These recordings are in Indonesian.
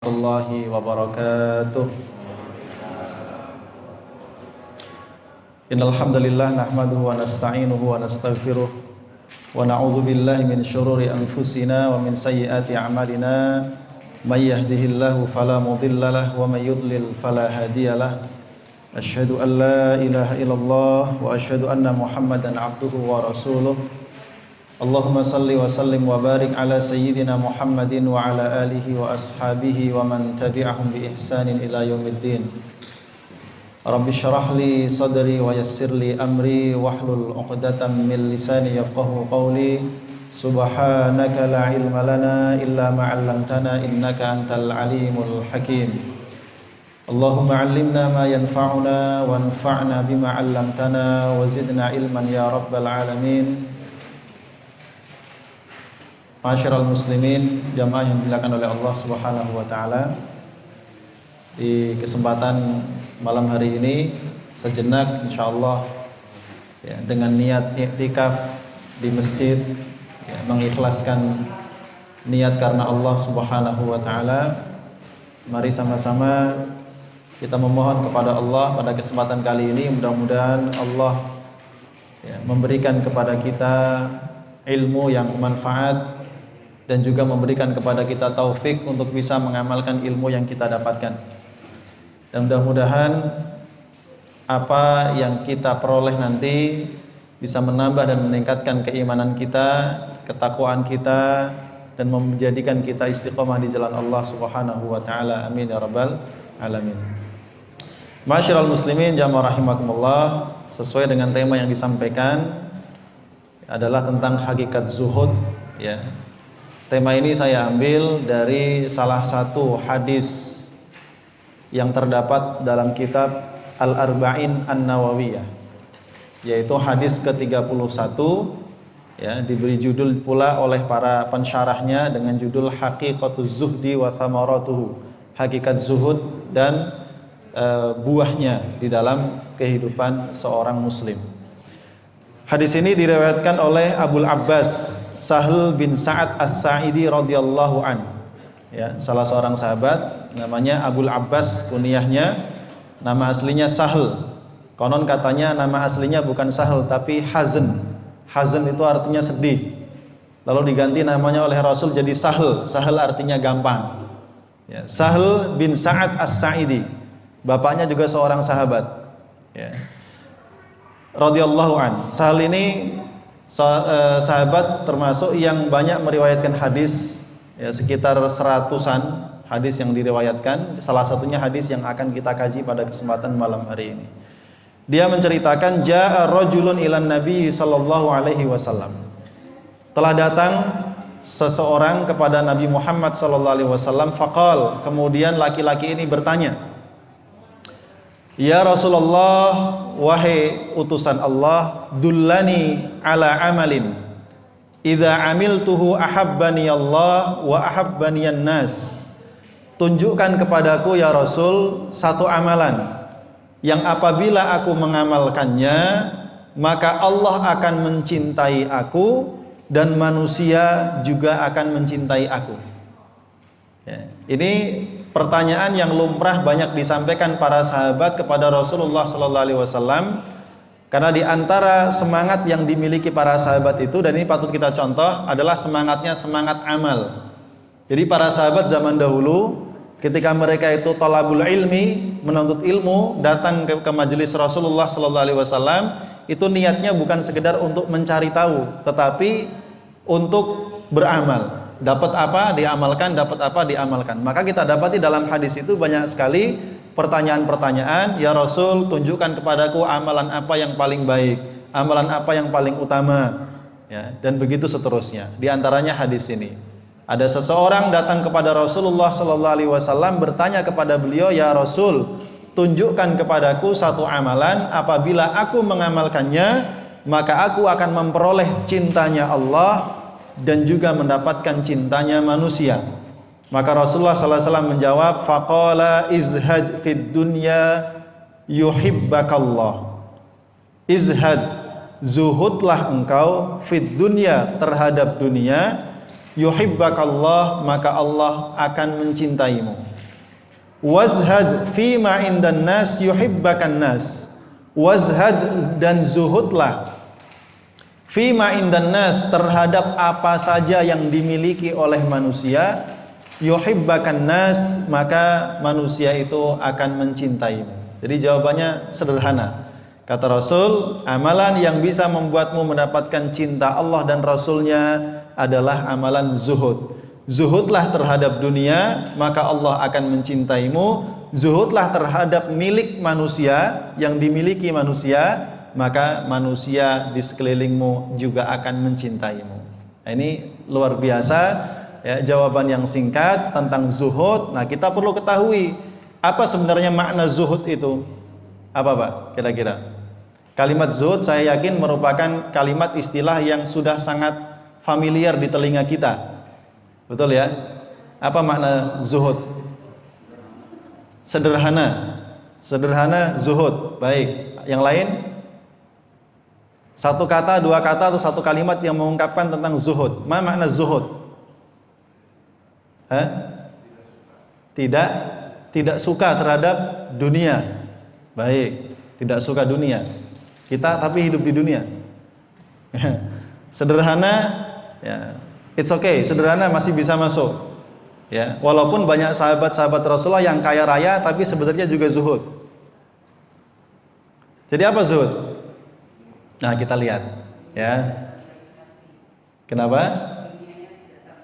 Warahmatullahi wabarakatuh. Innal hamdalillah nahmaduhu wa nasta'inuhu wa nastaghfiruh wa na'udzu billahi min syururi anfusina wa min sayyiati a'malina may yahdihillahu fala mudhillalah wa may yudlil fala hadiyalah. Asyhadu an la ilaha illallah wa asyhadu anna Muhammadan 'abduhu wa rasuluh. Allahumma salli wa sallim wa barik ala sayyidina Muhammadin wa ala alihi wa ashabihi wa man tabi'ahum bi ihsanin ila yaumiddin. Rabbi syrah li sadri wa yassir li amri wahlul 'uqdatam min lisani yafqahu qawli. Subhanaka la ilma lana illa ma 'allamtana innaka antal alimul hakim. Allahumma 'allimna ma yanfa'una wanfa'na bima 'allamtana wa zidna ilman ya rabbal alamin. Ma'asyiral muslimin, jamaah yang dimuliakan oleh Allah Subhanahu wa taala. Di kesempatan malam hari ini sejenak insyaallah ya, dengan niat i'tikaf di masjid ya, mengikhlaskan niat karena Allah Subhanahu wa taala. Mari sama-sama kita memohon kepada Allah pada kesempatan kali ini, mudah-mudahan Allah ya, memberikan kepada kita ilmu yang bermanfaat dan juga memberikan kepada kita taufik untuk bisa mengamalkan ilmu yang kita dapatkan. Dan mudah-mudahan apa yang kita peroleh nanti bisa menambah dan meningkatkan keimanan kita, ketakwaan kita, dan menjadikan kita istiqomah di jalan Allah Subhanahu wa taala. Amin ya rabbal alamin. Ma'asyiral muslimin, jamaah rahimakumullah, sesuai dengan tema yang disampaikan adalah tentang hakikat zuhud ya. Tema ini saya ambil dari salah satu hadis yang terdapat dalam kitab Al-Arba'in An-Nawawiyah, yaitu hadis ke-31 ya, diberi judul pula oleh para pensyarahnya dengan judul Haqiqatuz Zuhdi wa Thamaratuhu, hakikat zuhud dan buahnya di dalam kehidupan seorang muslim. Hadis ini diriwayatkan oleh Abul Abbas Sahl bin Sa'ad As-Sa'idi radhiyallahu an. Ya, salah seorang sahabat namanya Abul Abbas, kunyahnya, nama aslinya Sahl. Konon katanya nama aslinya bukan Sahl tapi Hazn. Hazn itu artinya sedih. Lalu diganti namanya oleh Rasul jadi Sahl. Sahl artinya gampang. Ya, Sahl bin Sa'ad As-Sa'idi. Bapaknya juga seorang sahabat. Ya. Radhiyallahu an. Sahl ini sahabat termasuk yang banyak meriwayatkan hadis ya, sekitar 100-an hadis yang diriwayatkan. Salah satunya hadis yang akan kita kaji pada kesempatan malam hari ini. Dia menceritakan jaa rajulun ilan nabi sallallahu alaihi wasallam. Telah datang seseorang kepada Nabi Muhammad sallallahu alaihi wasallam, faqal, kemudian laki-laki ini bertanya, ya Rasulullah, wahai utusan Allah, dullani ala amalin idza amiltuhu ahabbani Allah wa ahabbani an-nas. Tunjukkan kepadaku ya Rasul satu amalan yang apabila aku mengamalkannya maka Allah akan mencintai aku dan manusia juga akan mencintai aku. Ya, ini pertanyaan yang lumrah banyak disampaikan para sahabat kepada Rasulullah sallallahu alaihi wasallam, karena di antara semangat yang dimiliki para sahabat itu, dan ini patut kita contoh, adalah semangatnya semangat amal. Jadi para sahabat zaman dahulu ketika mereka itu thalabul ilmi, menuntut ilmu, datang ke majelis Rasulullah sallallahu alaihi wasallam, itu niatnya bukan sekedar untuk mencari tahu, tetapi untuk beramal. Dapat apa diamalkan, dapat apa diamalkan. Maka kita dapati dalam hadis itu banyak sekali pertanyaan-pertanyaan, ya Rasul, tunjukkan kepadaku amalan apa yang paling baik, amalan apa yang paling utama ya, dan begitu seterusnya. Di antaranya hadis ini. Ada seseorang datang kepada Rasulullah sallallahu alaihi wasallam bertanya kepada beliau, ya Rasul, tunjukkan kepadaku satu amalan apabila aku mengamalkannya maka aku akan memperoleh cintanya Allah dan juga mendapatkan cintanya manusia. Maka Rasulullah sallallahu alaihi wasallam menjawab, faqala izhad fid dunya yuhibbakallah. Izhad, zuhudlah engkau fid dunya, terhadap dunia, yuhibbakallah, maka Allah akan mencintaimu. Wazhad fima indan nas yuhibbakan nas. Wazhad, dan zuhudlah, fima indan nas, terhadap apa saja yang dimiliki oleh manusia, yuhibbakan nas, maka manusia itu akan mencintaimu. Jadi jawabannya sederhana. Kata Rasul, amalan yang bisa membuatmu mendapatkan cinta Allah dan Rasulnya adalah amalan zuhud. Zuhudlah terhadap dunia, maka Allah akan mencintaimu. Zuhudlah terhadap milik manusia, yang dimiliki manusia, maka manusia di sekelilingmu juga akan mencintaimu. Nah, ini luar biasa ya, jawaban yang singkat tentang zuhud. Nah, kita perlu ketahui apa sebenarnya makna zuhud itu. Apa Pak kira-kira? Kalimat zuhud saya yakin merupakan kalimat istilah yang sudah sangat familiar di telinga kita. Betul ya? Apa makna zuhud? Sederhana. Sederhana zuhud. Baik. Yang lain? Satu kata, dua kata, atau satu kalimat yang mengungkapkan tentang zuhud. Apa makna zuhud? Tidak suka terhadap dunia. Baik. Tidak suka dunia. Kita tapi hidup di dunia. Sederhana, ya, it's okay. Sederhana masih bisa masuk. Ya, walaupun banyak sahabat-sahabat Rasulullah yang kaya raya, tapi sebenarnya juga zuhud. Jadi apa zuhud? Nah, kita lihat, ya. Kenapa?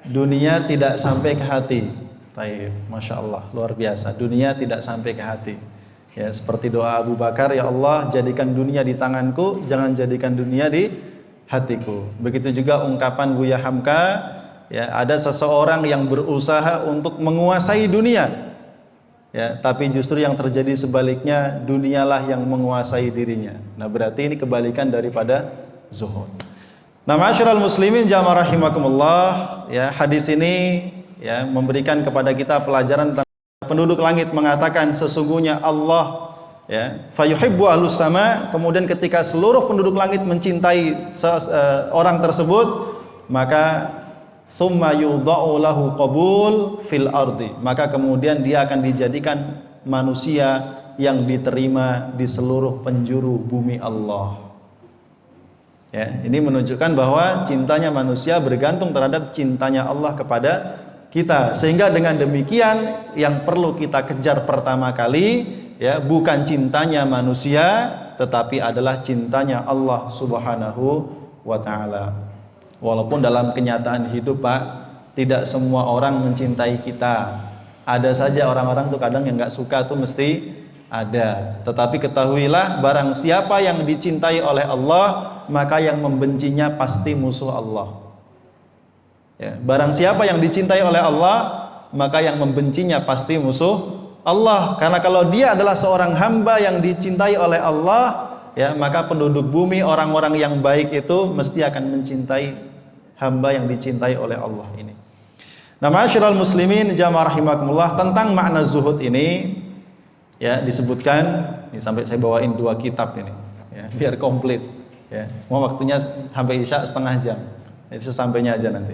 Dunia tidak sampai ke hati. Taib, masya Allah, luar biasa. Dunia tidak sampai ke hati. Ya, seperti doa Abu Bakar, ya Allah, jadikan dunia di tanganku, jangan jadikan dunia di hatiku. Begitu juga ungkapan Buya Hamka, ya, ada seseorang yang berusaha untuk menguasai dunia, ya, tapi justru yang terjadi sebaliknya, dunialah yang menguasai dirinya. Nah, berarti ini kebalikan daripada zuhud. Nah, ma'asyiral muslimin jamaah rahimakumullah, ya, hadis ini ya memberikan kepada kita pelajaran tentang penduduk langit mengatakan sesungguhnya Allah, ya, fayuhibbu ahlus sama, kemudian ketika seluruh penduduk langit mencintai orang tersebut, maka thumma yudha'u lahu qabul fil ardi, maka kemudian dia akan dijadikan manusia yang diterima di seluruh penjuru bumi Allah. Ya, ini menunjukkan bahwa cintanya manusia bergantung terhadap cintanya Allah kepada kita, sehingga dengan demikian yang perlu kita kejar pertama kali, ya, bukan cintanya manusia, tetapi adalah cintanya Allah Subhanahu wa ta'ala. Walaupun dalam kenyataan hidup Pak, tidak semua orang mencintai kita. Ada saja orang-orang tuh kadang yang nggak suka tuh mesti ada. Tetapi ketahuilah, barang siapa yang dicintai oleh Allah, maka yang membencinya pasti musuh Allah. Ya, barang siapa yang dicintai oleh Allah, maka yang membencinya pasti musuh Allah. Karena kalau dia adalah seorang hamba yang dicintai oleh Allah, ya, maka penduduk bumi, orang-orang yang baik itu mesti akan mencintai hamba yang dicintai oleh Allah ini. Nah, ma'asyiral muslimin jamaah rahimakumullah, tentang makna zuhud ini, ya, disebutkan, ini sampai saya bawain 2 kitab ini, ya, biar komplit, ya. Mau waktunya sampai Isya setengah jam. Itu sesampainya aja nanti.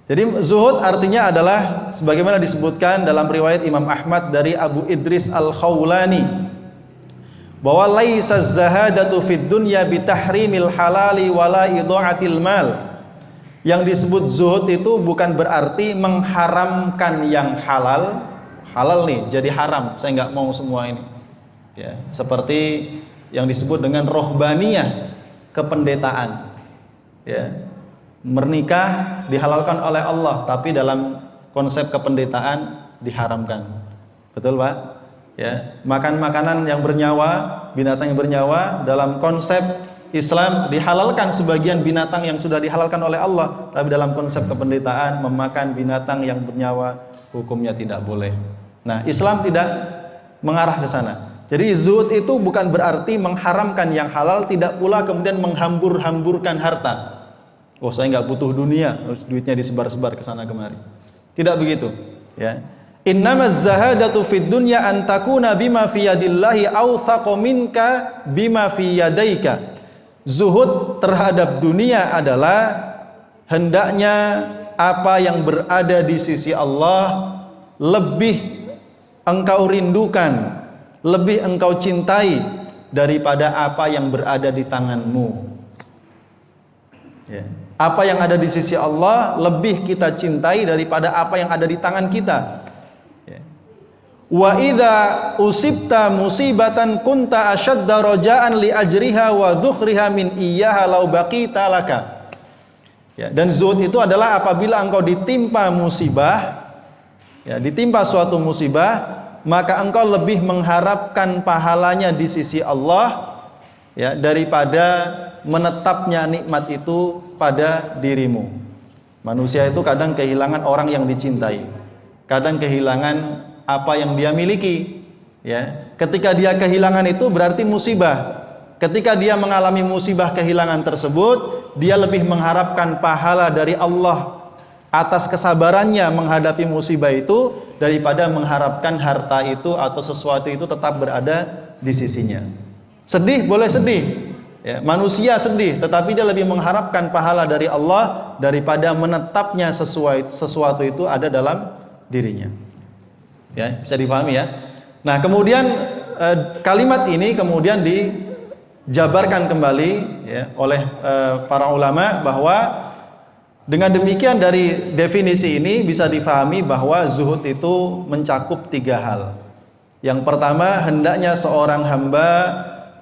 Jadi zuhud artinya adalah sebagaimana disebutkan dalam riwayat Imam Ahmad dari Abu Idris Al-Khawlani, bahwa laisa zahadatu fid dunya bitahrimil halali wala idha'atil mal. Yang disebut zuhud itu bukan berarti mengharamkan yang halal. Halal nih jadi haram, saya nggak mau semua ini, ya, seperti yang disebut dengan rohbaniyah, kependetaan, ya. Menikah dihalalkan oleh Allah, tapi dalam konsep kependetaan diharamkan. Betul Pak? Ya, makan makanan yang bernyawa, binatang yang bernyawa, dalam konsep Islam dihalalkan sebagian binatang yang sudah dihalalkan oleh Allah, tapi dalam konsep kependetaan memakan binatang yang bernyawa hukumnya tidak boleh. Nah, Islam tidak mengarah ke sana. Jadi zuhud itu bukan berarti mengharamkan yang halal, tidak pula kemudian menghambur-hamburkan harta. Oh, saya nggak butuh dunia, terus duitnya disebar-sebar ke sana kemari. Tidak begitu, ya. Innamaz zahadatu fid dunya an takuna bima fi yadillahi awthaqu minka bima fi yadaika. Zuhud terhadap dunia adalah hendaknya apa yang berada di sisi Allah lebih engkau rindukan, lebih engkau cintai daripada apa yang berada di tanganmu. Ya. Apa yang ada di sisi Allah lebih kita cintai daripada apa yang ada di tangan kita. Ya. Wa idza usibta musibatan kunta ashadda raja'an li ajriha wa dhukhriha min iyyaha law baqita laka. Ya, dan zuhud itu adalah apabila engkau ditimpa musibah, ya, ditimpa suatu musibah, maka engkau lebih mengharapkan pahalanya di sisi Allah, ya, daripada menetapnya nikmat itu pada dirimu. Manusia itu kadang kehilangan orang yang dicintai, kadang kehilangan apa yang dia miliki, ya. Ketika dia kehilangan itu berarti musibah. Ketika dia mengalami musibah kehilangan tersebut, dia lebih mengharapkan pahala dari Allah atas kesabarannya menghadapi musibah itu daripada mengharapkan harta itu atau sesuatu itu tetap berada di sisinya. Sedih boleh sedih, ya, manusia sedih, tetapi dia lebih mengharapkan pahala dari Allah daripada menetapnya sesuatu itu ada dalam dirinya. Ya, bisa dipahami ya. Nah, kemudian kalimat ini kemudian dijabarkan kembali, ya, oleh para ulama bahwa dengan demikian dari definisi ini bisa difahami bahwa zuhud itu mencakup 3 hal. Yang pertama, hendaknya seorang hamba,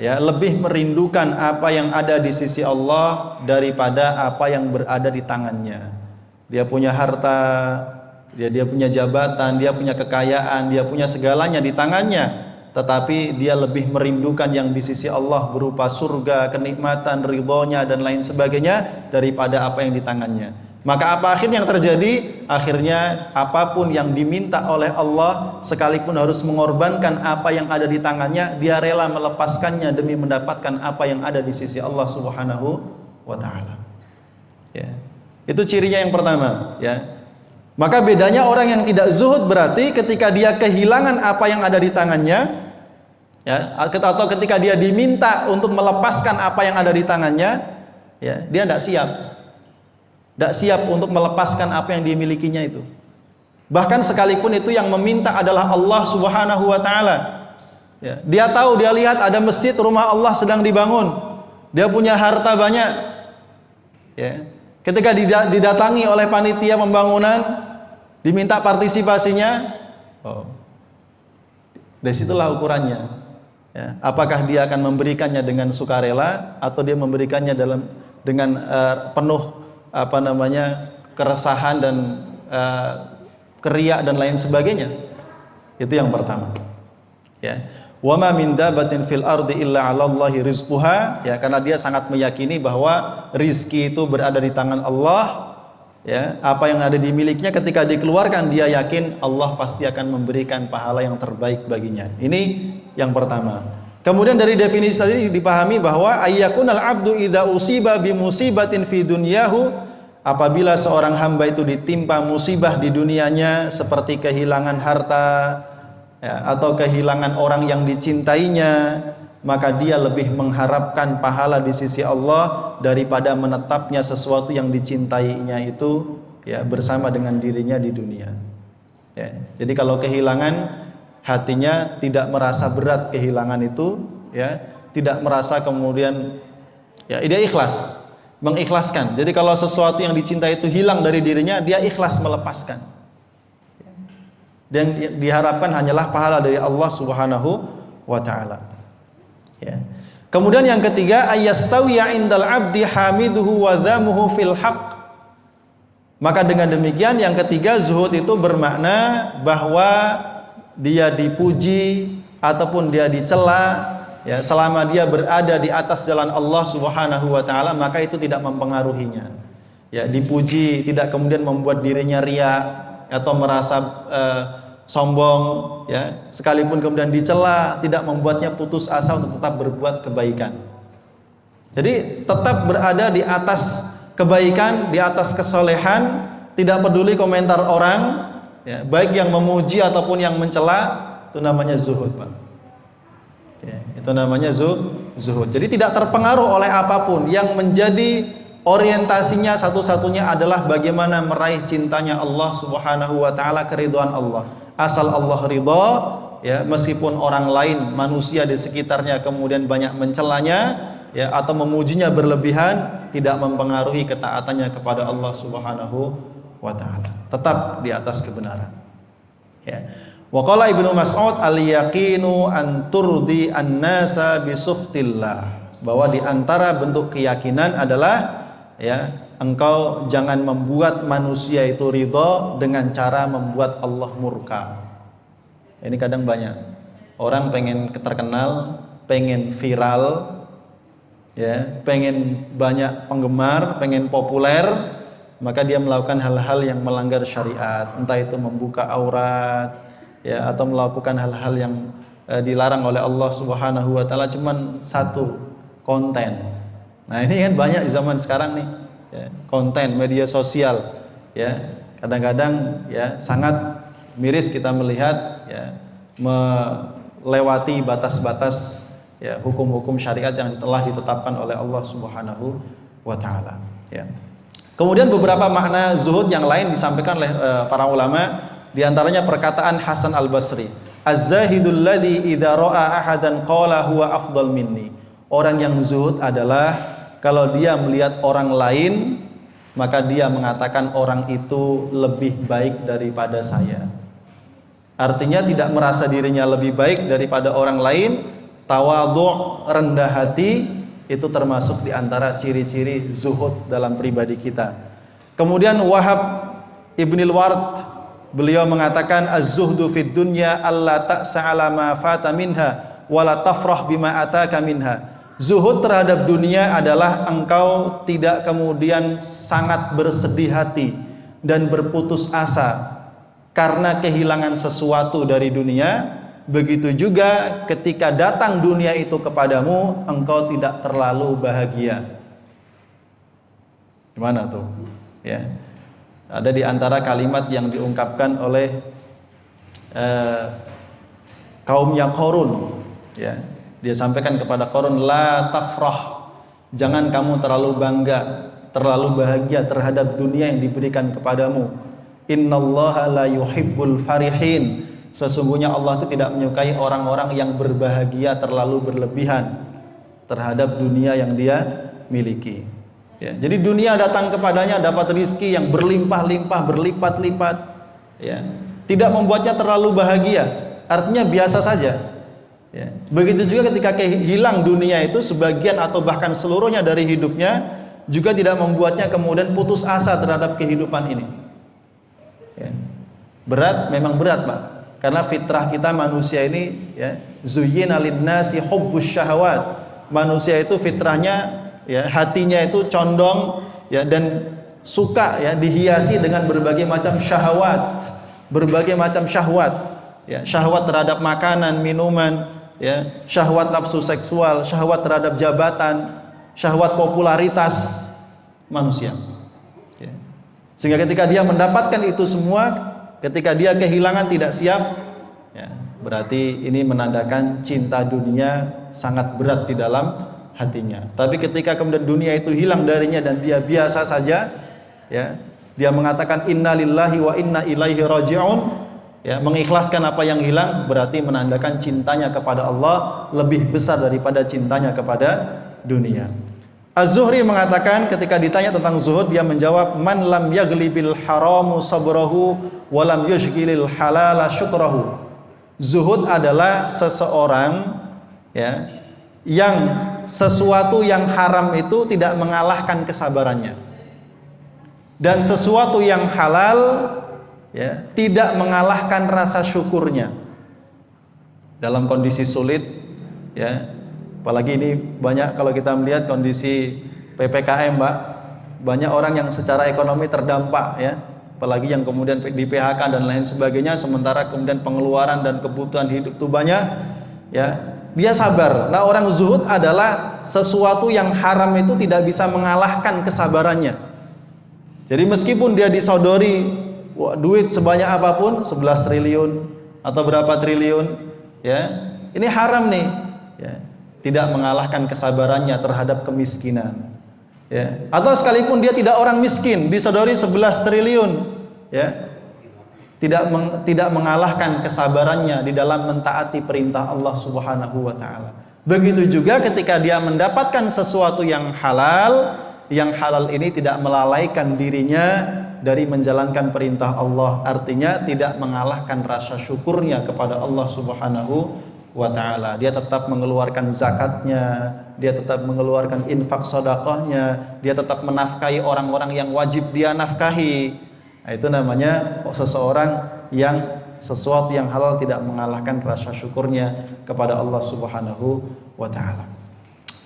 ya, lebih merindukan apa yang ada di sisi Allah daripada apa yang berada di tangannya. Dia punya harta, dia punya jabatan, dia punya kekayaan, dia punya segalanya di tangannya, tetapi dia lebih merindukan yang di sisi Allah berupa surga, kenikmatan, ridhonya dan lain sebagainya daripada apa yang di tangannya. Maka apa akhirnya yang terjadi? Akhirnya apapun yang diminta oleh Allah, sekalipun harus mengorbankan apa yang ada di tangannya, dia rela melepaskannya demi mendapatkan apa yang ada di sisi Allah Subhanahu wa taala. Ya. Itu cirinya yang pertama, ya. Maka bedanya orang yang tidak zuhud berarti ketika dia kehilangan apa yang ada di tangannya, ya, atau ketika dia diminta untuk melepaskan apa yang ada di tangannya, ya, dia tidak siap untuk melepaskan apa yang dimilikinya itu. Bahkan sekalipun itu yang meminta adalah Allah Subhanahu wa taala, ya, dia tahu, dia lihat ada masjid, rumah Allah sedang dibangun, dia punya harta banyak, ya. Ketika didatangi oleh panitia pembangunan, diminta partisipasinya, dari situlah ukurannya. Ya, apakah dia akan memberikannya dengan sukarela atau dia memberikannya dengan penuh keresahan dan keriak dan lain sebagainya. Itu yang pertama. Ya. Wa ma min dabatin fil ardi illa 'alallahi rizquha, ya, karena dia sangat meyakini bahwa rizki itu berada di tangan Allah, ya. Apa yang ada di miliknya ketika dikeluarkan dia yakin Allah pasti akan memberikan pahala yang terbaik baginya. Ini yang pertama. Kemudian dari definisi tadi dipahami bahwa ayyakunal abdu idza usiba bi musibatin fi dunyahu, apabila seorang hamba itu ditimpa musibah di dunianya seperti kehilangan harta, ya, atau kehilangan orang yang dicintainya, maka dia lebih mengharapkan pahala di sisi Allah daripada menetapnya sesuatu yang dicintainya itu, ya, bersama dengan dirinya di dunia. Ya, jadi kalau kehilangan, hatinya tidak merasa berat kehilangan itu, ya, tidak merasa kemudian, ya, dia ikhlas, mengikhlaskan. Jadi kalau sesuatu yang dicintai itu hilang dari dirinya, dia ikhlas melepaskan. Dan diharapkan hanyalah pahala dari Allah Subhanahu wa taala. Ya. Kemudian yang ketiga, ayastawiya indal abdi hamiduhu wa dhamuhu fil haqq. Maka dengan demikian yang ketiga, zuhud itu bermakna bahwa dia dipuji ataupun dia dicela, ya, selama dia berada di atas jalan Allah Subhanahu wa taala, maka itu tidak mempengaruhinya. Ya, dipuji tidak kemudian membuat dirinya riya atau merasa sombong, ya. Sekalipun kemudian dicela tidak membuatnya putus asa untuk tetap berbuat kebaikan. Jadi tetap berada di atas kebaikan, di atas kesolehan, tidak peduli komentar orang, ya, baik yang memuji ataupun yang mencela. Itu namanya zuhud, Pak. Ya, itu namanya zuhud. Jadi tidak terpengaruh oleh apapun yang menjadi orientasinya satu-satunya adalah bagaimana meraih cintanya Allah Subhanahu wa taala, keridhaan Allah. Asal Allah ridha, ya, meskipun orang lain, manusia di sekitarnya kemudian banyak mencelanya, ya, atau memujinya berlebihan, tidak mempengaruhi ketaatannya kepada Allah Subhanahu wa taala. Tetap di atas kebenaran. Ya. Wa qala Ibnu Mas'ud al-yaqinu an turdi an-nasa bi sukhtillah. Bahwa di antara bentuk keyakinan adalah, ya, engkau jangan membuat manusia itu ridho dengan cara membuat Allah murka. Ini kadang banyak orang pengen terkenal, pengen viral, ya, pengen banyak penggemar, pengen populer, maka dia melakukan hal-hal yang melanggar syariat, entah itu membuka aurat, ya, atau melakukan hal-hal yang dilarang oleh Allah Subhanahu wa taala, cuman satu, konten. Nah, ini kan banyak di zaman sekarang nih, ya, konten media sosial, ya, kadang-kadang, ya, sangat miris kita melihat, ya, melewati batas-batas, ya, hukum-hukum syariat yang telah ditetapkan oleh Allah Subhanahu wa taala, ya. Kemudian beberapa makna zuhud yang lain disampaikan oleh para ulama, di antaranya perkataan Hasan Al-Basri, "Az-zahidul ladzi idza ra'a ahadan qala huwa afdal minni." Orang yang zuhud adalah kalau dia melihat orang lain, maka dia mengatakan orang itu lebih baik daripada saya. Artinya tidak merasa dirinya lebih baik daripada orang lain. Tawadhu', rendah hati, itu termasuk di antara ciri-ciri zuhud dalam pribadi kita. Kemudian Wahab Ibnul Ward, beliau mengatakan, az-zuhdu fid dunya alla ta'sa 'ala ma fata minha wa la tafrah bima ataka minha. Zuhud terhadap dunia adalah engkau tidak kemudian sangat bersedih hati dan berputus asa karena kehilangan sesuatu dari dunia. Begitu juga ketika datang dunia itu kepadamu, engkau tidak terlalu bahagia. Gimana tuh? Ya. Ada di antara kalimat yang diungkapkan oleh kaumnya Qarun, ya. Dia sampaikan kepada Qarun, la tafrah, jangan kamu terlalu bangga, terlalu bahagia terhadap dunia yang diberikan kepadamu. Innallaha la yuhibbul farihin, sesungguhnya Allah itu tidak menyukai orang-orang yang berbahagia terlalu berlebihan terhadap dunia yang dia miliki, ya. Jadi dunia datang kepadanya dapat rizki yang berlimpah-limpah, berlipat-lipat, ya. Tidak membuatnya terlalu bahagia, artinya biasa saja. Ya. Begitu juga ketika hilang dunia itu, sebagian atau bahkan seluruhnya dari hidupnya, juga tidak membuatnya kemudian putus asa terhadap kehidupan ini, ya. Berat, memang berat, Pak, karena fitrah kita manusia ini, ya, zuyyina linnasi hubbus syahawat. Manusia itu fitrahnya, ya, hatinya itu condong, ya, dan suka, ya, dihiasi dengan berbagai macam syahwat, berbagai macam syahwat, ya, syahwat terhadap makanan, minuman, ya, syahwat nafsu seksual, syahwat terhadap jabatan, syahwat popularitas manusia, ya. Sehingga ketika dia mendapatkan itu semua, ketika dia kehilangan tidak siap, ya, berarti ini menandakan cinta dunia sangat berat di dalam hatinya. Tapi ketika kemudian dunia itu hilang darinya dan dia biasa saja, ya, dia mengatakan inna lillahi wa inna ilaihi raji'un, ya, mengikhlaskan apa yang hilang, berarti menandakan cintanya kepada Allah lebih besar daripada cintanya kepada dunia. Az-Zuhri mengatakan ketika ditanya tentang zuhud, dia menjawab, man lam yaghlibil haramu sabrahu wa lam yushghilil halala syukrahu. Zuhud adalah seseorang, ya, yang sesuatu yang haram itu tidak mengalahkan kesabarannya, dan sesuatu yang halal, ya, tidak mengalahkan rasa syukurnya dalam kondisi sulit, ya. Apalagi ini banyak kalau kita melihat kondisi PPKM, Mbak, banyak orang yang secara ekonomi terdampak, ya, apalagi yang kemudian di PHK dan lain sebagainya, sementara kemudian pengeluaran dan kebutuhan hidup itu banyak, ya, dia sabar. Nah, orang zuhud adalah sesuatu yang haram itu tidak bisa mengalahkan kesabarannya. Jadi meskipun dia disodori, wah, duit sebanyak apapun, 11 triliun atau berapa triliun, ya, ini haram nih, ya, tidak mengalahkan kesabarannya terhadap kemiskinan, Ya, atau sekalipun dia tidak orang miskin, disodori 11 triliun, ya, tidak mengalahkan kesabarannya di dalam mentaati perintah Allah Subhanahu wa taala. Begitu juga ketika dia mendapatkan sesuatu yang halal ini tidak melalaikan dirinya dari menjalankan perintah Allah, artinya tidak mengalahkan rasa syukurnya kepada Allah Subhanahu wa ta'ala. Dia tetap mengeluarkan zakatnya, dia tetap mengeluarkan infak sedekahnya, dia tetap menafkahi orang-orang yang wajib dia nafkahi. Nah, itu namanya seseorang yang sesuatu yang halal tidak mengalahkan rasa syukurnya kepada Allah Subhanahu wa ta'ala.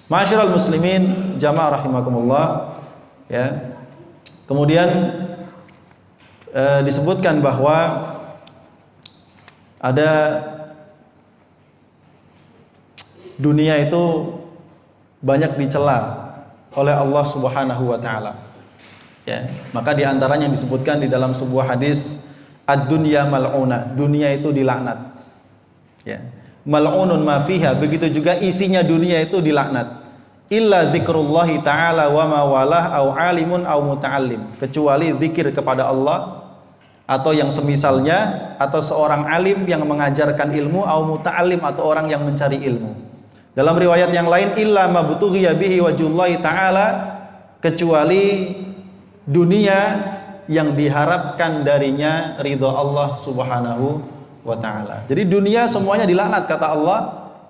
Ma'asyiral muslimin jamaah rahimakumullah, ya. Kemudian disebutkan bahwa ada dunia itu banyak dicela oleh Allah Subhanahu wa taala. Ya, maka di antaranya yang disebutkan di dalam sebuah hadis, ad-dunya mal'una, dunia itu dilaknat. Ya. Mal'unun ma fiha, begitu juga isinya dunia itu dilaknat. Illa dzikrullahi ta'ala wa ma walah au alimun au muta'allim, kecuali zikir kepada Allah atau yang semisalnya, atau seorang alim yang mengajarkan ilmu, au muta'allim atau orang yang mencari ilmu. Dalam riwayat yang lain, illa ma butughiya bihi wajhullahi ta'ala, kecuali dunia yang diharapkan darinya ridha Allah Subhanahu wa ta'ala. Jadi dunia semuanya dilaknat kata Allah,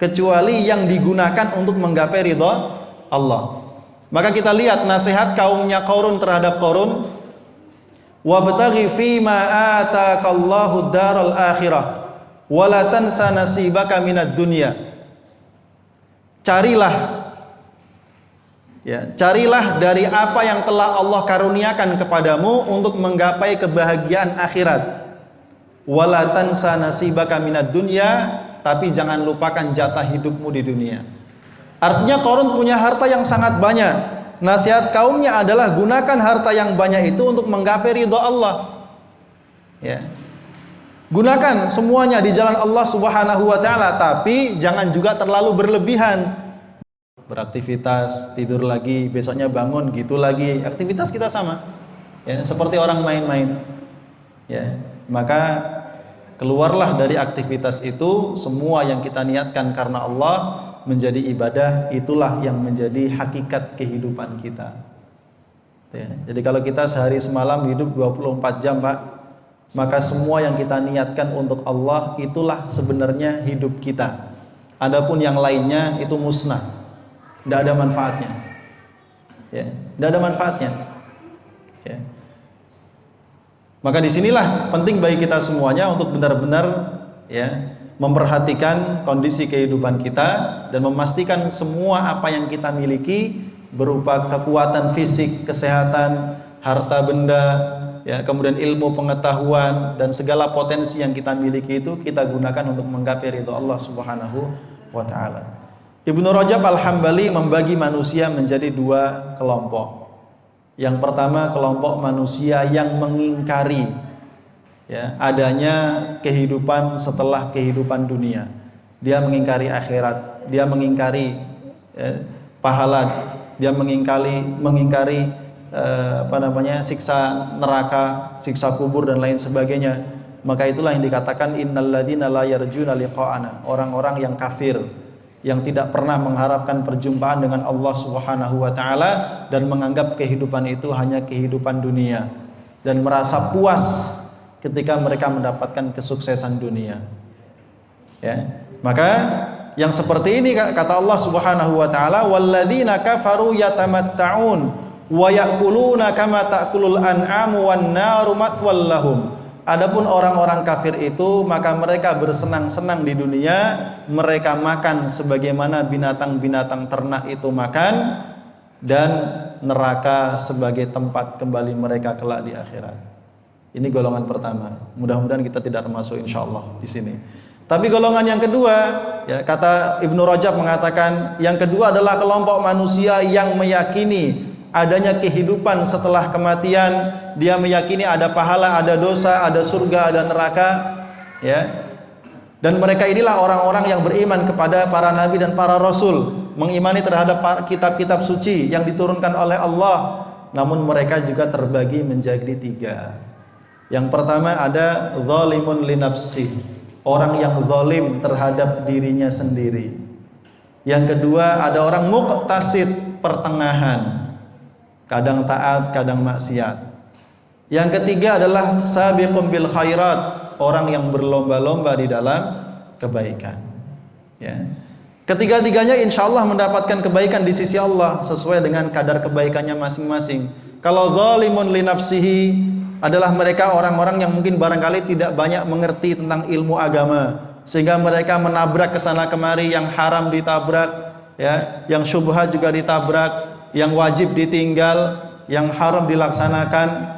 kecuali yang digunakan untuk menggapai ridha Allah. Maka kita lihat nasihat kaumnya Qarun terhadap Qarun, wabtaghi fima ataakallahu daral akhirah wa la tansa nasibaka minad dunya. Carilah dari apa yang telah Allah karuniakan kepadamu untuk menggapai kebahagiaan akhirat. Wala tansa nasibaka minad dunya, tapi jangan lupakan jatah hidupmu di dunia. Artinya Qarun punya harta yang sangat banyak. Nasihat kaumnya adalah gunakan harta yang banyak itu untuk menggapai ridha Allah. Ya. Gunakan semuanya di jalan Allah Subhanahu wa taala, tapi jangan juga terlalu berlebihan. Beraktivitas, tidur lagi, besoknya bangun, gitu lagi. Aktivitas kita sama. Ya, seperti orang main-main. Ya, maka keluarlah dari aktivitas itu, semua yang kita niatkan karena Allah menjadi ibadah, itulah yang menjadi hakikat kehidupan kita. Ya, jadi kalau kita sehari semalam hidup 24 jam, Pak, maka semua yang kita niatkan untuk Allah itulah sebenarnya hidup kita. Adapun yang lainnya itu musnah, tidak ada manfaatnya. Ya, tidak ada manfaatnya. Ya. Maka disinilah penting bagi kita semuanya untuk benar-benar ya memperhatikan kondisi kehidupan kita dan memastikan semua apa yang kita miliki berupa kekuatan fisik, kesehatan, harta benda, ya, kemudian ilmu pengetahuan dan segala potensi yang kita miliki itu kita gunakan untuk menggapai ridha Allah Subhanahu wa taala. Ibnu Rajab Al-Hambali membagi manusia menjadi dua kelompok. Yang pertama, kelompok manusia yang mengingkari ya adanya kehidupan setelah kehidupan dunia. Dia mengingkari akhirat, dia mengingkari pahala, dia mengingkari siksa neraka, siksa kubur dan lain sebagainya. Maka itulah yang dikatakan innalladzina la yarjuna liqa'ana, orang-orang yang kafir, yang tidak pernah mengharapkan perjumpaan dengan Allah Subhanahu wa taala dan menganggap kehidupan itu hanya kehidupan dunia dan merasa puas ketika mereka mendapatkan kesuksesan dunia. Ya. Maka yang seperti ini kata Allah Subhanahu wa taala, walladzina kafaru yatamatta'un wa ya'kuluna kama ta'kulul an'amu wan naru mathwal lahum. Adapun orang-orang kafir itu, maka mereka bersenang-senang di dunia, mereka makan sebagaimana binatang-binatang ternak itu makan, dan neraka sebagai tempat kembali mereka kelak di akhirat. Ini golongan pertama. Mudah-mudahan kita tidak termasuk insyaallah di sini. Tapi golongan yang kedua, ya, kata Ibnu Rajab mengatakan, yang kedua adalah kelompok manusia yang meyakini adanya kehidupan setelah kematian. Dia meyakini ada pahala, ada dosa, ada surga, ada neraka, ya. Dan mereka inilah orang-orang yang beriman kepada para nabi dan para rasul. mengimani terhadap kitab-kitab suci yang diturunkan oleh Allah, namun mereka juga terbagi menjadi 3. Yang pertama ada zalimun li nafsih, orang yang zalim terhadap dirinya sendiri. Yang kedua ada orang muqtasid, pertengahan, kadang taat, kadang maksiat. Yang ketiga adalah sabiqum bil khairat, orang yang berlomba-lomba di dalam kebaikan. Ya. Ketiga-tiganya insya Allah mendapatkan kebaikan di sisi Allah sesuai dengan kadar kebaikannya masing-masing. Kalau zalimun li nafsihi adalah mereka orang-orang yang mungkin barangkali tidak banyak mengerti tentang ilmu agama, sehingga mereka menabrak kesana kemari, yang haram ditabrak, ya, yang syubhat juga ditabrak, yang wajib ditinggal, yang haram dilaksanakan.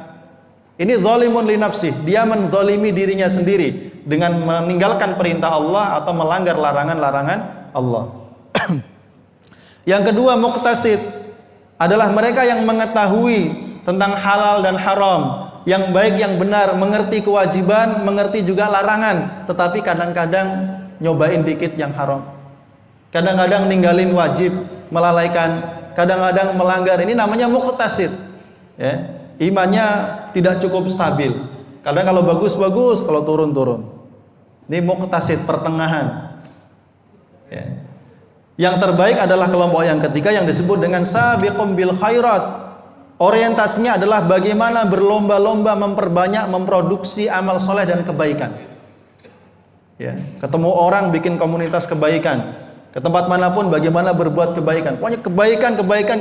Ini zalimun li nafsih, dia menzalimi dirinya sendiri dengan meninggalkan perintah Allah atau melanggar larangan-larangan Allah. Yang kedua muqtasid adalah mereka yang mengetahui tentang halal dan haram, yang baik yang benar, mengerti kewajiban, mengerti juga larangan, tetapi kadang-kadang nyobain dikit yang haram, kadang-kadang ninggalin wajib, melalaikan, kadang-kadang melanggar. Ini namanya muqtasid, ya. Imannya tidak cukup stabil, kadang kalau bagus-bagus, kalau turun-turun. Ini muqtasid, pertengahan, ya. Yang terbaik adalah kelompok yang ketiga yang disebut dengan sabiqum bil khairat. Orientasinya adalah bagaimana berlomba-lomba memperbanyak, memproduksi amal soleh dan kebaikan. Ya, ketemu orang bikin komunitas kebaikan, ke tempat manapun bagaimana berbuat kebaikan. Pokoknya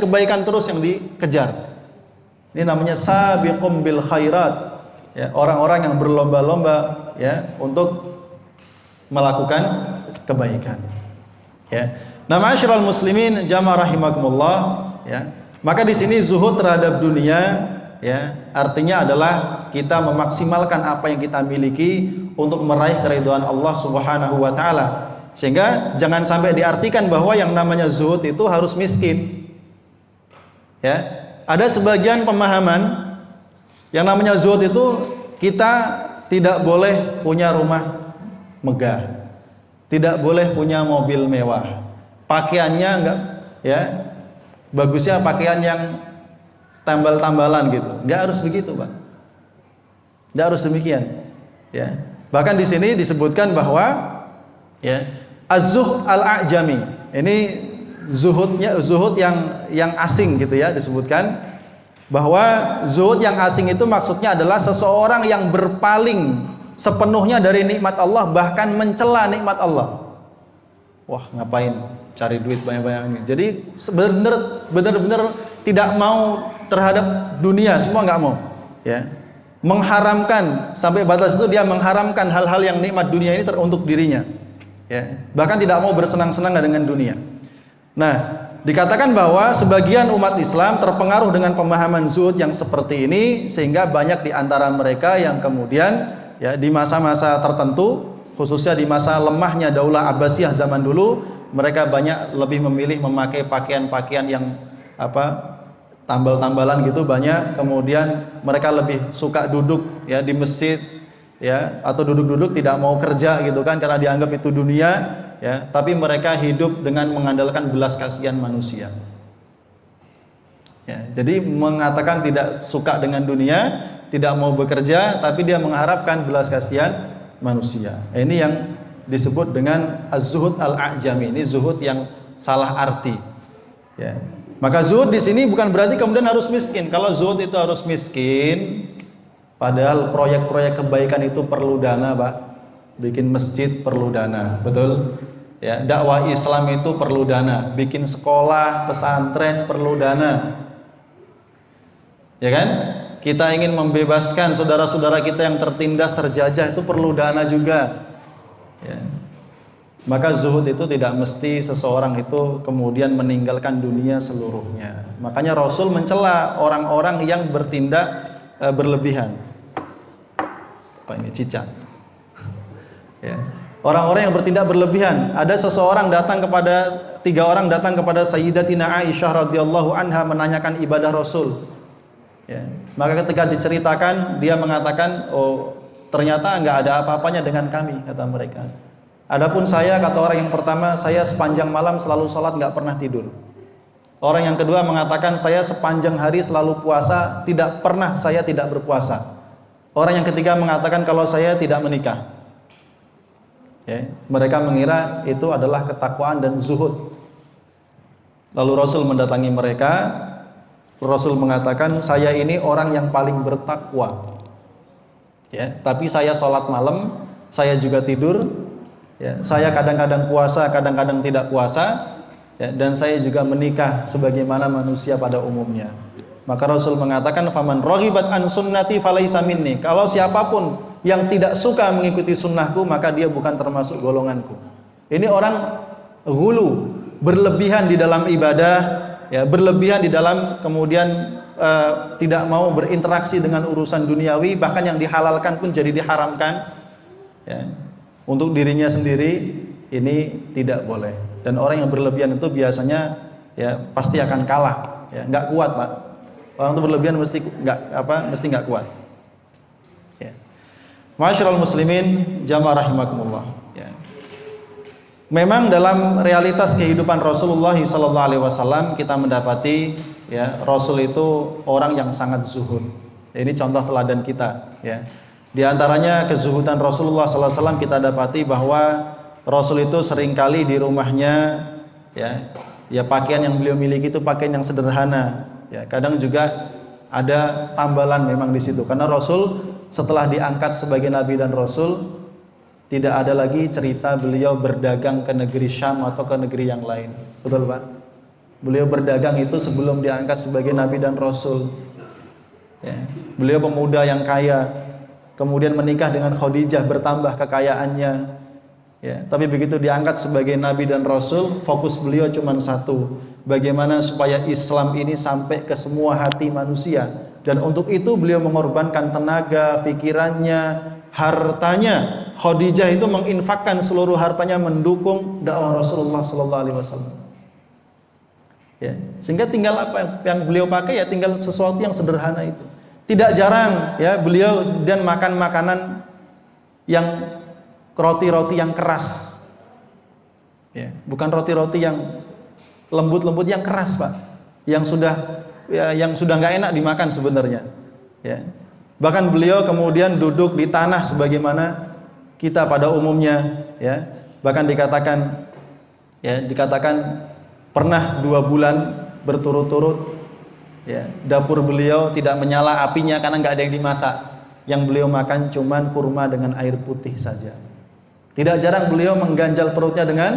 kebaikan terus yang dikejar. Ini namanya sabiqum bil khairat. Ya, orang-orang yang berlomba-lomba, ya, untuk melakukan kebaikan. Ya. Nah, ma'asyiral muslimin jamaah rahimakumullah, ya. Maka di sini zuhud terhadap dunia, ya, artinya adalah kita memaksimalkan apa yang kita miliki untuk meraih keridhaan Allah Subhanahu wa taala. Sehingga jangan sampai diartikan bahwa yang namanya zuhud itu harus miskin. Ya. Ada sebagian pemahaman yang namanya zuhud itu kita tidak boleh punya rumah megah, tidak boleh punya mobil mewah, pakaiannya enggak, ya, bagusnya pakaian yang tambal-tambalan gitu. Enggak harus begitu, Pak. Enggak harus demikian. Ya. Bahkan di sini disebutkan bahwa, ya, az-zuhd al-a'jami. Ini zuhud yang asing gitu, ya, disebutkan bahwa zuhud yang asing itu maksudnya adalah seseorang yang berpaling sepenuhnya dari nikmat Allah, bahkan mencela nikmat Allah. Wah, ngapain cari duit banyak-banyak ini. Jadi benar-benar tidak mau terhadap dunia, semua nggak mau, ya. Mengharamkan, sampai batas itu dia mengharamkan hal-hal yang nikmat dunia ini untuk dirinya, ya. Bahkan tidak mau bersenang-senang dengan dunia. Nah, dikatakan bahwa sebagian umat Islam terpengaruh dengan pemahaman zuhud yang seperti ini, sehingga banyak di antara mereka yang kemudian, ya, di masa-masa tertentu, khususnya di masa lemahnya Daulah Abbasiyah zaman dulu, mereka banyak lebih memilih memakai pakaian-pakaian yang tambal-tambalan gitu banyak. Kemudian mereka lebih suka duduk, ya, di masjid, ya, atau duduk-duduk tidak mau kerja gitu kan, karena dianggap itu dunia, ya. Tapi mereka hidup dengan mengandalkan belas kasihan manusia. Ya, jadi mengatakan tidak suka dengan dunia, tidak mau bekerja, tapi dia mengharapkan belas kasihan manusia. Ini yang disebut dengan az-zuhud al-a'jami. Ini zuhud yang salah arti. Ya. Maka zuhud di sini bukan berarti kemudian harus miskin. Kalau zuhud itu harus miskin, padahal proyek-proyek kebaikan itu perlu dana, Pak. Bikin masjid perlu dana, betul? Ya, dakwah Islam itu perlu dana. Bikin sekolah, pesantren perlu dana. Ya kan? Kita ingin membebaskan saudara-saudara kita yang tertindas, terjajah, itu perlu dana juga. Ya. Maka zuhud itu tidak mesti seseorang itu kemudian meninggalkan dunia seluruhnya. Makanya Rasul mencela orang-orang yang bertindak berlebihan. Apa ini, cicak? Ya. Orang-orang yang bertindak berlebihan. Ada tiga orang datang kepada Sayyidatina Aisyah radhiyallahu anha menanyakan ibadah Rasul. Ya. Maka ketika diceritakan, dia mengatakan, oh, ternyata nggak ada apa-apanya dengan kami, kata mereka. Adapun saya, kata orang yang pertama, saya sepanjang malam selalu sholat, nggak pernah tidur. Orang yang kedua mengatakan, saya sepanjang hari selalu puasa, tidak pernah saya tidak berpuasa. Orang yang ketiga mengatakan kalau saya tidak menikah. Ya, mereka mengira itu adalah ketakwaan dan zuhud. Lalu Rasul mendatangi mereka. Rasul mengatakan, saya ini orang yang paling bertakwa. Ya, tapi saya sholat malam, saya juga tidur. Ya, saya kadang-kadang puasa, kadang-kadang tidak puasa. Ya, dan saya juga menikah sebagaimana manusia pada umumnya. Maka Rasul mengatakan, faman raghibat an sunnati falaisa minni. Kalau siapapun yang tidak suka mengikuti sunnahku, maka dia bukan termasuk golonganku. Ini orang ghulu, berlebihan di dalam ibadah, ya, berlebihan di dalam kemudian tidak mau berinteraksi dengan urusan duniawi, bahkan yang dihalalkan pun jadi diharamkan. Ya, untuk dirinya sendiri ini tidak boleh. Dan orang yang berlebihan itu biasanya ya pasti akan kalah, ya, nggak kuat, Pak. Orang itu berlebihan mesti nggak kuat. Ya. Ma'asyiral muslimin, jamaah rahimakumullah. Ya. Memang dalam realitas kehidupan Rasulullah SAW kita mendapati, ya, Rasul itu orang yang sangat zuhud. Ini contoh teladan kita. Ya. Di antaranya kezuhudan Rasulullah SAW kita dapati bahwa Rasul itu seringkali di rumahnya, ya pakaian yang beliau miliki itu pakaian yang sederhana. Ya, kadang juga ada tambalan memang di situ. Karena Rasul setelah diangkat sebagai Nabi dan Rasul, tidak ada lagi cerita beliau berdagang ke negeri Syam atau ke negeri yang lain. Betul, Pak? Beliau berdagang itu sebelum diangkat sebagai Nabi dan Rasul. Ya, beliau pemuda yang kaya, kemudian menikah dengan Khadijah, bertambah kekayaannya. Ya, tapi begitu diangkat sebagai Nabi dan Rasul, fokus beliau cuma satu, bagaimana supaya Islam ini sampai ke semua hati manusia. Dan untuk itu beliau mengorbankan tenaga, pikirannya, hartanya. Khadijah itu menginfakkan seluruh hartanya mendukung dakwah Rasulullah SAW. Ya, sehingga tinggal apa yang beliau pakai, ya tinggal sesuatu yang sederhana itu. Tidak jarang ya beliau dan makan makanan yang roti-roti yang keras, ya, bukan roti-roti yang lembut-lembut, yang keras, Pak, yang sudah nggak enak dimakan sebenarnya. Ya. Bahkan beliau kemudian duduk di tanah sebagaimana kita pada umumnya, ya. Bahkan dikatakan pernah 2 bulan berturut-turut, ya, dapur beliau tidak menyala apinya karena nggak ada yang dimasak. Yang beliau makan cuman kurma dengan air putih saja. Tidak jarang beliau mengganjal perutnya dengan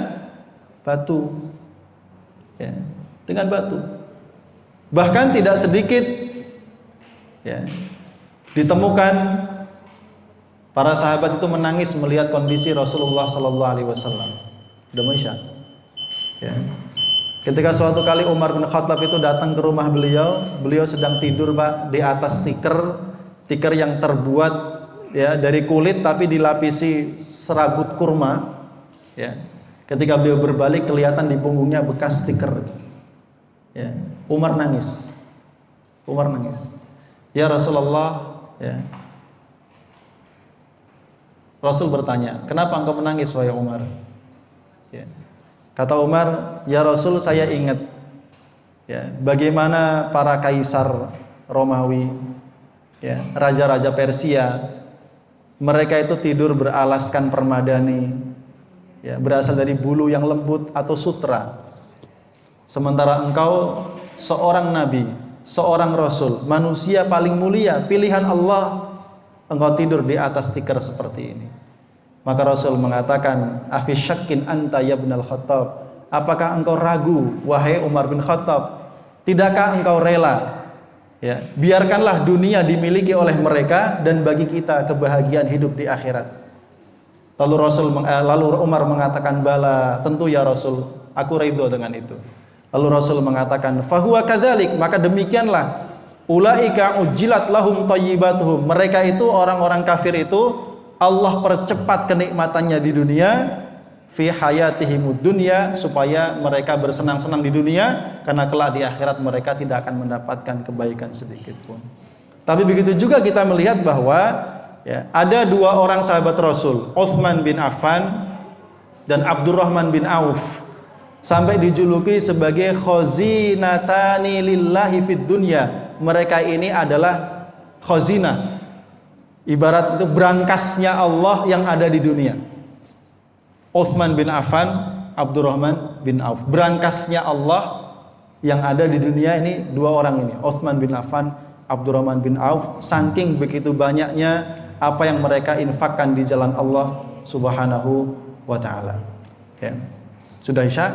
batu, ya, dengan batu. Bahkan tidak sedikit, ya, ditemukan para sahabat itu menangis melihat kondisi Rasulullah SAW. Demikian. Ya. Ketika suatu kali Umar bin Khattab itu datang ke rumah beliau sedang tidur, Pak, di atas tikar yang terbuat, ya, dari kulit tapi dilapisi serabut kurma. Ya. Ketika beliau berbalik kelihatan di punggungnya bekas tikar. Ya. Umar nangis. Ya Rasulullah, ya. Rasul bertanya, kenapa engkau menangis wahai Umar? Ya. Kata Umar, ya Rasul, saya ingat, ya, bagaimana para kaisar Romawi, ya, raja-raja Persia, mereka itu tidur beralaskan permadani, ya, berasal dari bulu yang lembut atau sutra. Sementara engkau seorang nabi, seorang rasul, manusia paling mulia, pilihan Allah, engkau tidur di atas tikar seperti ini. Maka Rasul mengatakan, afi syakkin anta ya ibnal Khattab, apakah engkau ragu wahai Umar bin Khattab? Tidakkah engkau rela, ya, biarkanlah dunia dimiliki oleh mereka dan bagi kita kebahagiaan hidup di akhirat? Lalu Umar mengatakan, bala, tentu ya Rasul, aku ridho dengan itu. Lalu Rasul mengatakan, fahuwa kadzalik, maka demikianlah, ulaika ujilat lahum thayyibatuhum, mereka itu orang-orang kafir itu Allah percepat kenikmatannya di dunia, fi hayatihimud dunya, supaya mereka bersenang-senang di dunia, karena kelak di akhirat mereka tidak akan mendapatkan kebaikan sedikit pun. Tapi begitu juga kita melihat bahwa, ya, ada 2 orang sahabat Rasul, Utsman bin Affan dan Abdurrahman bin Auf, sampai dijuluki sebagai khazinatani lillahi fid dunya. Mereka ini adalah khazina, ibarat itu berangkasnya Allah yang ada di dunia. Utsman bin Affan, Abdurrahman bin Auf, berangkasnya Allah yang ada di dunia ini dua orang ini, Utsman bin Affan, Abdurrahman bin Auf. Saking begitu banyaknya apa yang mereka infakkan di jalan Allah Subhanahu wa taala. Ya. Sudah Isya,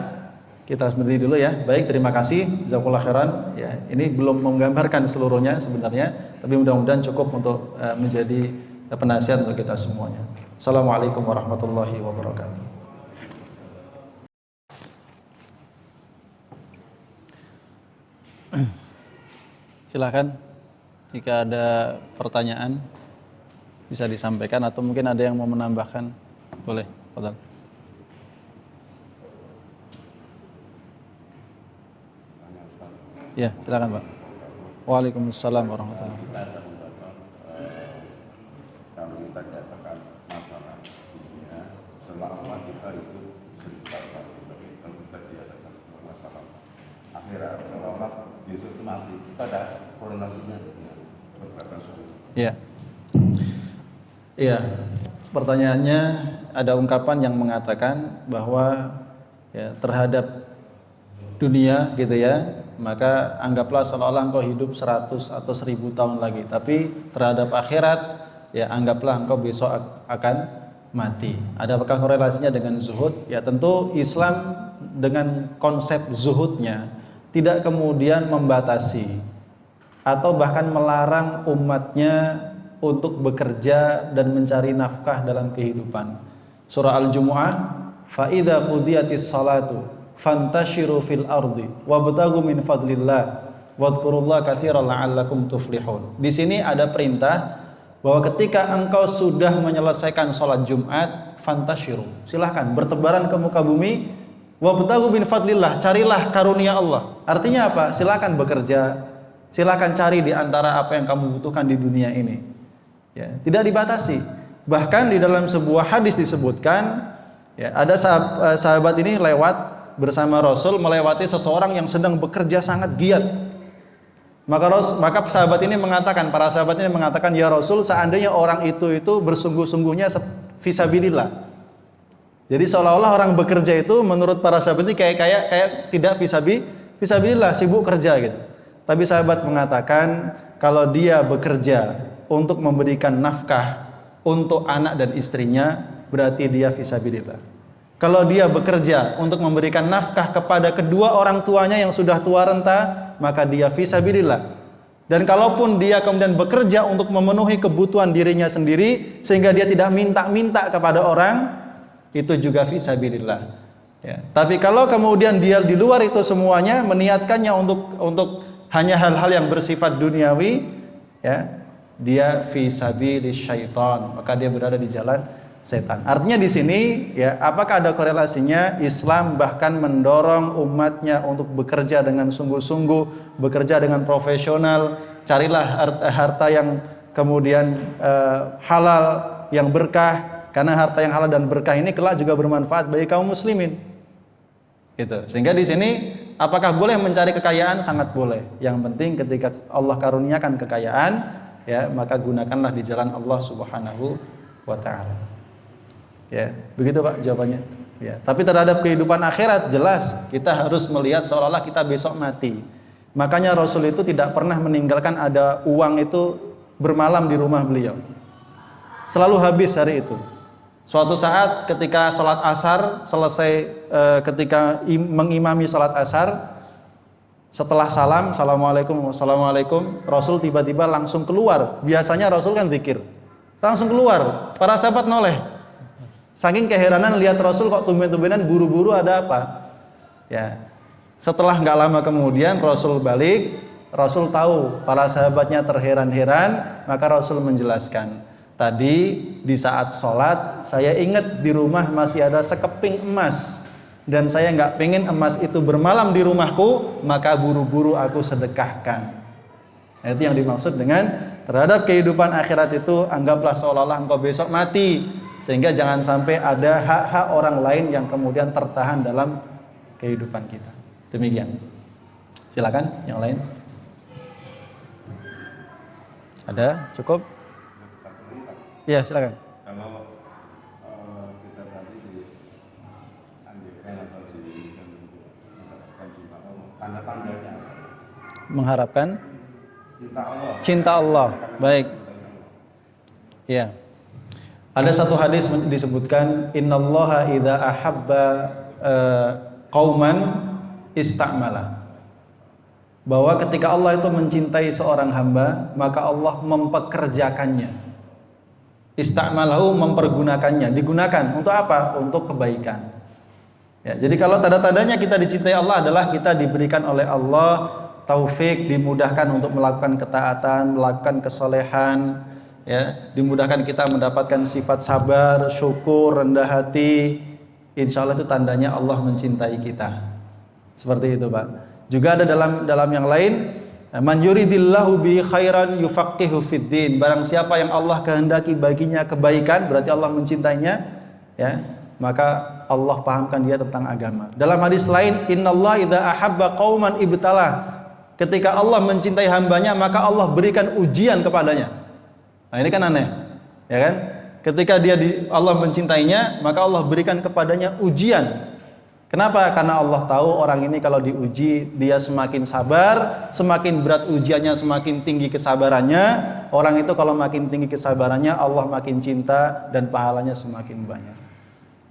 kita berhenti dulu ya. Baik, terima kasih. Jazakallahu khairan. Ya, ini belum menggambarkan seluruhnya sebenarnya, tapi mudah-mudahan cukup untuk menjadi penasihat untuk kita semuanya. Assalamualaikum warahmatullahi wabarakatuh. Silakan jika ada pertanyaan bisa disampaikan atau mungkin ada yang mau menambahkan, boleh. Fadhal. Ya, silakan Pak. Waalaikumsalam warahmatullahi wabarakatuh. Kami kita katakan masalah dunia selama kita itu sekitar tapi tentu saja ada masalah akhirat selama besok itu mati. Kita ada korelasinya dengan perkataan suku. Iya. Iya. Pertanyaannya ada ungkapan yang mengatakan bahwa ya, terhadap dunia gitu ya, maka anggaplah seolah-olah engkau hidup 100 atau 1000 tahun lagi, tapi terhadap akhirat ya anggaplah engkau besok akan mati. Adakah korelasinya dengan zuhud? Ya tentu Islam dengan konsep zuhudnya tidak kemudian membatasi atau bahkan melarang umatnya untuk bekerja dan mencari nafkah dalam kehidupan. Surah Al-Jumu'ah, fa idza qudiyatis salatu fantashiru fil ardi wabtaghu min fadlillah wadhkurullaha katsiran la'allakum tuflihun. Di sini ada perintah bahwa ketika engkau sudah menyelesaikan sholat Jumat, fantashiru, silahkan bertebaran ke muka bumi, wabtaghu min fadlillah, carilah karunia Allah. Artinya apa? Silahkan bekerja, silahkan cari di antara apa yang kamu butuhkan di dunia ini. Ya, tidak dibatasi. Bahkan di dalam sebuah hadis disebutkan, ya, ada sahabat ini lewat bersama Rasul melewati seseorang yang sedang bekerja sangat giat. Maka sahabat ini mengatakan, para sahabat ini mengatakan, ya Rasul, seandainya orang itu bersungguh-sungguhnya fisabilillah. Jadi seolah-olah orang bekerja itu menurut para sahabat ini kayak tidak fisabilillah, sibuk kerja gitu. Tapi sahabat mengatakan kalau dia bekerja untuk memberikan nafkah untuk anak dan istrinya, berarti dia fisabilillah. Kalau dia bekerja untuk memberikan nafkah kepada kedua orang tuanya yang sudah tua renta, maka dia fisabilillah. Dan kalaupun dia kemudian bekerja untuk memenuhi kebutuhan dirinya sendiri sehingga dia tidak minta-minta kepada orang, itu juga fisabilillah. Ya. Tapi kalau kemudian dia di luar itu semuanya meniatkannya untuk hanya hal-hal yang bersifat duniawi, ya, dia fi sabilis syaitan, maka dia berada di jalan setan. Artinya di sini ya, apakah ada korelasinya? Islam bahkan mendorong umatnya untuk bekerja dengan sungguh-sungguh, bekerja dengan profesional, carilah harta yang kemudian halal, yang berkah, karena harta yang halal dan berkah ini kelak juga bermanfaat bagi kaum muslimin. Gitu. Sehingga di sini apakah boleh mencari kekayaan? Sangat boleh. Yang penting ketika Allah karuniakan kekayaan, ya, maka gunakanlah di jalan Allah Subhanahu wa taala. Ya, begitu Pak jawabannya. Ya, tapi terhadap kehidupan akhirat jelas kita harus melihat seolah-olah kita besok mati. Makanya Rasul itu tidak pernah meninggalkan ada uang itu bermalam di rumah beliau. Selalu habis hari itu. Suatu saat ketika sholat asar selesai, ketika mengimami sholat asar, setelah salam, assalamualaikum, Rasul tiba-tiba langsung keluar. Biasanya Rasul kan zikir, langsung keluar. Para sahabat noleh, saking keheranan lihat Rasul kok tumben-tumbenan buru-buru, ada apa? Ya, setelah nggak lama kemudian Rasul balik. Rasul tahu para sahabatnya terheran-heran, maka Rasul menjelaskan, tadi di saat sholat saya ingat di rumah masih ada sekeping emas, dan saya nggak pengen emas itu bermalam di rumahku, maka buru-buru aku sedekahkan. Itu yang dimaksud dengan terhadap kehidupan akhirat itu, anggaplah seolah-olah engkau besok mati. sehingga jangan sampai ada hak-hak orang lain yang kemudian tertahan dalam kehidupan kita. Demikian. Silakan yang lain. Ada? Cukup? Iya, silakan. Kalau kita tadi dianjurkan atau mendapatkan cinta Allah, tanda-tandanya apa? Mengharapkan Cinta Allah. cinta Allah. Baik. Ya. Ada satu hadis disebutkan innallaha idza ahabba qauman istamala. Bahwa ketika Allah itu mencintai seorang hamba, maka Allah mempekerjakannya. Istamalahu, mempergunakannya, digunakan untuk apa? Untuk kebaikan. Ya, jadi kalau tanda-tandanya kita dicintai Allah adalah kita diberikan oleh Allah taufik, dimudahkan untuk melakukan ketaatan, melakukan kesolehan, ya, dimudahkan kita mendapatkan sifat sabar, syukur, rendah hati. Insya Allah itu tandanya Allah mencintai kita. Seperti itu, Pak. Juga ada dalam yang lain, man yuridillahu bi khairan yufaqihu fiddin. Barang siapa yang Allah kehendaki baginya kebaikan, berarti Allah mencintainya, ya, maka Allah pahamkan dia tentang agama. Dalam hadis lain, innallaha idza ahabba qauman ibtalah. Ketika Allah mencintai hambanya, maka Allah berikan ujian kepadanya. Nah, ini kan aneh, ya kan? Ketika Allah mencintainya, maka Allah berikan kepadanya ujian. Kenapa? Karena Allah tahu orang ini kalau diuji, dia semakin sabar, semakin berat ujiannya, semakin tinggi kesabarannya. Orang itu kalau makin tinggi kesabarannya, Allah makin cinta dan pahalanya semakin banyak.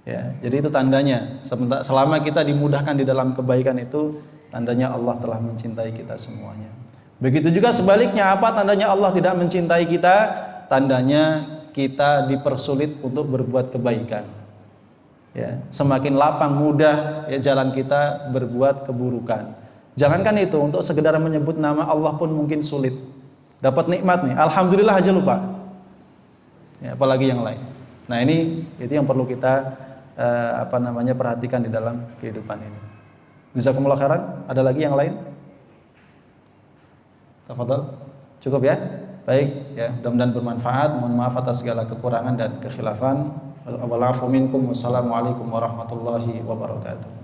Ya, jadi itu tandanya. Selama kita dimudahkan di dalam kebaikan itu, tandanya Allah telah mencintai kita semuanya. Begitu juga sebaliknya, apa tandanya Allah tidak mencintai kita? Tandanya kita dipersulit untuk berbuat kebaikan. Ya, semakin lapang mudah ya jalan kita berbuat keburukan. Jangankan itu, untuk sekedar menyebut nama Allah pun mungkin sulit. Dapat nikmat nih, alhamdulillah aja lupa. Ya, apalagi yang lain. Nah, itu yang perlu kita perhatikan di dalam kehidupan ini. Jazakumullah khairan. Ada lagi yang lain? Tafadhol. Cukup ya? Baik, ya, mudah-mudahan bermanfaat. Mohon maaf atas segala kekurangan dan kekhilafan. Wassalamualaikum warahmatullahi wabarakatuh.